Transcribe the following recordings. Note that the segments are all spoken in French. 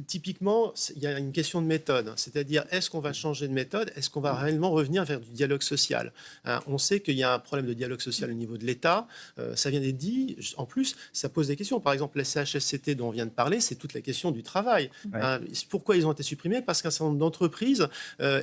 typiquement, il y a une question de méthode. C'est-à-dire, est-ce qu'on va changer de méthode? Est-ce qu'on va réellement revenir vers du dialogue social? Hein, on sait qu'il y a un problème de dialogue social au niveau de l'État. Ça vient d'être dit. En plus, ça pose des questions. Par exemple, les CHSCT dont on vient de parler, c'est toute la question du travail. Ouais. Hein, pourquoi ils ont été supprimés? Parce qu'un certain nombre d'entreprises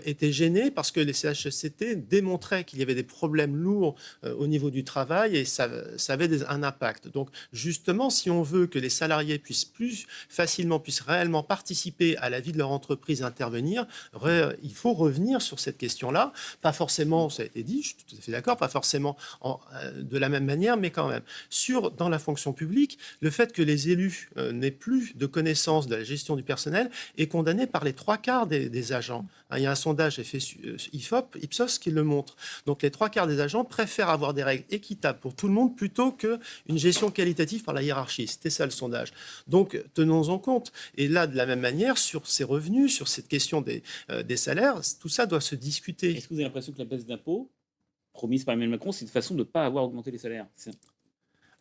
étaient gênées parce que les CHSCT démontraient qu'il y avait des problèmes lourds au niveau du travail et ça avait un impact. Donc, justement, si on veut que les salariés puissent plus facilement, puissent réellement participer à la vie de leur entreprise, intervenir, il faut revenir sur cette question-là. Pas forcément, ça a été dit, je suis tout à fait d'accord, pas forcément de la même manière, mais quand même. Dans la fonction publique, le fait que les élus n'aient plus de connaissance de la gestion du personnel est condamné par les 3/4 des agents. Hein, il y a un sondage fait Ipsos qui le montre. Donc les 3/4 des agents préfèrent avoir des règles équitables pour tout le monde plutôt qu'une gestion qualitative par la hiérarchie. C'était ça le sondage. Donc tenons-en compte. Et là, de la même manière, sur ces revenus, sur cette question des salaires, tout ça doit se discuter. Est-ce que vous avez l'impression que la baisse d'impôts promise par Emmanuel Macron, c'est une façon de ne pas avoir augmenté les salaires?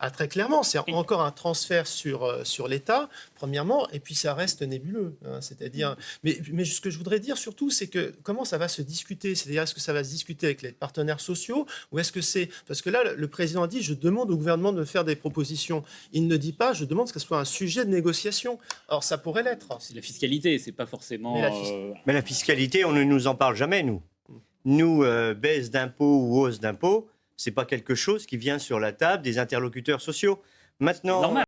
Ah, très clairement, c'est encore un transfert sur l'État, premièrement, et puis ça reste nébuleux. Hein, c'est-à-dire, mais ce que je voudrais dire surtout, c'est que comment ça va se discuter? C'est-à-dire, est-ce que ça va se discuter avec les partenaires sociaux ou est-ce que c'est... Parce que là, le président a dit, je demande au gouvernement de me faire des propositions. Il ne dit pas, je demande que ce soit un sujet de négociation. Alors, ça pourrait l'être. C'est la fiscalité, c'est pas forcément... Mais la fiscalité, on ne nous en parle jamais, nous. Nous, baisse d'impôts ou hausse d'impôts, c'est pas quelque chose qui vient sur la table des interlocuteurs sociaux. Maintenant, Normal.